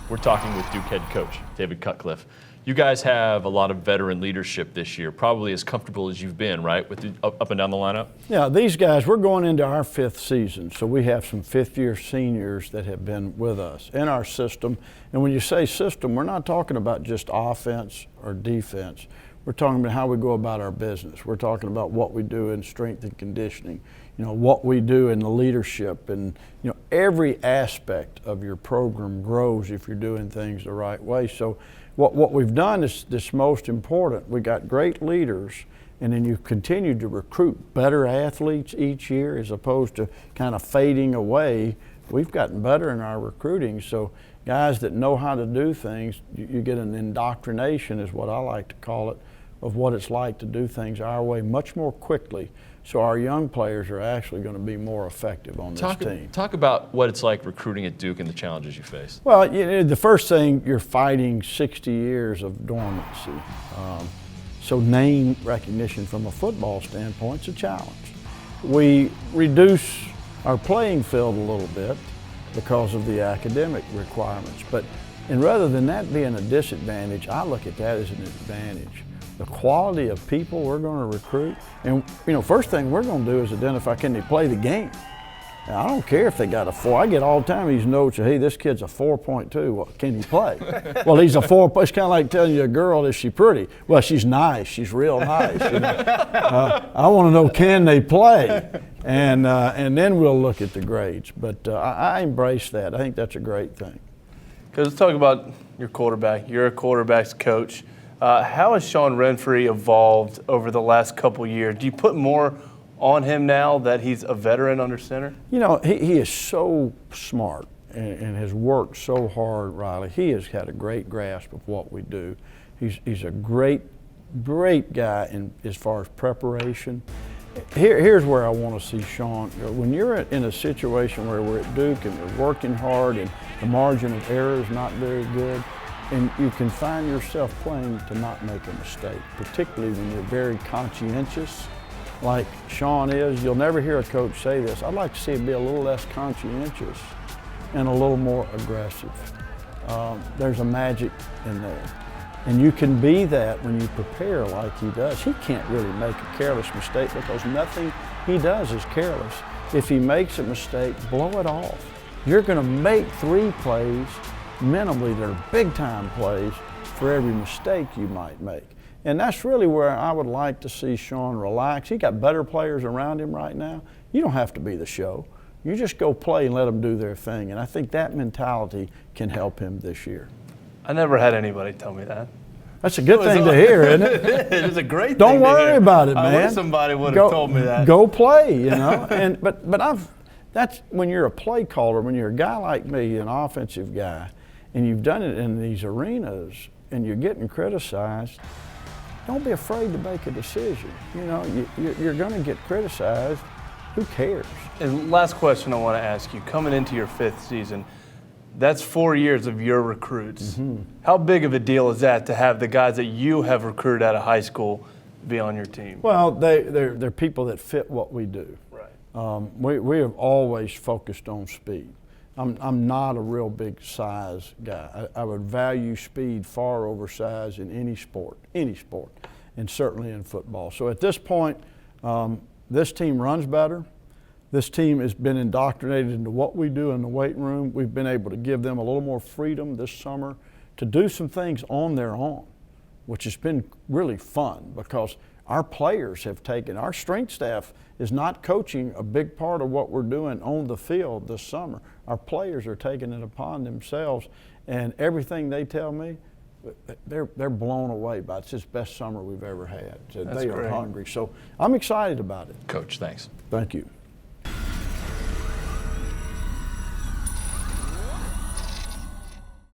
We're talking with Duke head coach David Cutcliffe. You guys have a lot of veteran leadership this year, probably as comfortable as you've been, right, with the up and down the lineup? Yeah, these guys, we're going into our 5th season, so we have some 5th-year seniors that have been with us in our system. And when you say system, we're not talking about just offense or defense. We're talking about how we go about our business. We're talking about what we do in strength and conditioning, what we do in the leadership. And, every aspect of your program grows if you're doing things the right way. So what we've done is this most important. We got great leaders, and then you continue to recruit better athletes each year as opposed to kind of fading away. We've gotten better in our recruiting. So guys that know how to do things, you get an indoctrination is what I like to call it, of what it's like to do things our way much more quickly. So our young players are actually going to be more effective on this team. Talk about what it's like recruiting at Duke and the challenges you face. Well, the first thing, you're fighting 60 years of dormancy. So name recognition from a football standpoint is a challenge. We reduce our playing field a little bit because of the academic requirements. And rather than that being a disadvantage, I look at that as an advantage. The quality of people we're going to recruit, and first thing we're going to do is identify, can they play the game? Now, I don't care if they got a 4. I get all the time these notes, hey, this kid's a 4.2. Well, can he play? Well, he's a 4. It's kind of like telling you a girl, is she pretty? Well, she's nice. She's real nice. I want to know, can they play? And then we'll look at the grades. But I embrace that. I think that's a great thing. Because let's talk about your quarterback. You're a quarterback's coach. How has Sean Renfree evolved over the last couple years? Do you put more on him now that he's a veteran under center? He is so smart and has worked so hard, Riley. He has had a great grasp of what we do. He's a great guy as far as preparation. Here's where I want to see Sean. When you're in a situation where we're at Duke and we're working hard and the margin of error is not very good, and you can find yourself playing to not make a mistake, particularly when you're very conscientious, like Sean is. You'll never hear a coach say this. I'd like to see him be a little less conscientious and a little more aggressive. There's a magic in there. And you can be that when you prepare like he does. He can't really make a careless mistake because nothing he does is careless. If he makes a mistake, blow it off. You're going to make 3 plays minimally that are big-time plays for every mistake you might make. And that's really where I would like to see Sean relax. He got better players around him right now. You don't have to be the show. You just go play and let them do their thing. And I think that mentality can help him this year. I never had anybody tell me that. That's a good thing to hear, isn't it? It is a great thing Don't to worry hear. about it, man. I wish somebody would have told me that. Go play, That's when you're a play caller, when you're a guy like me, an offensive guy, and you've done it in these arenas and you're getting criticized, don't be afraid to make a decision. You're going to get criticized. Who cares? And last question I want to ask you, coming into your 5th season, that's 4 years of your recruits. Mm-hmm. How big of a deal is that to have the guys that you have recruited out of high school be on your team? Well, they're people that fit what we do. Right. We have always focused on speed. I'm not a real big size guy. I would value speed far over size in any sport, and certainly in football. So at this point, this team runs better. This team has been indoctrinated into what we do in the weight room. We've been able to give them a little more freedom this summer to do some things on their own, which has been really fun because our players have taken, our strength staff is not coaching a big part of what we're doing on the field this summer. Our players are taking it upon themselves, and everything they tell me, they're blown away by it. It's the best summer we've ever had. So they are hungry. So I'm excited about it. Coach, thanks. Thank you.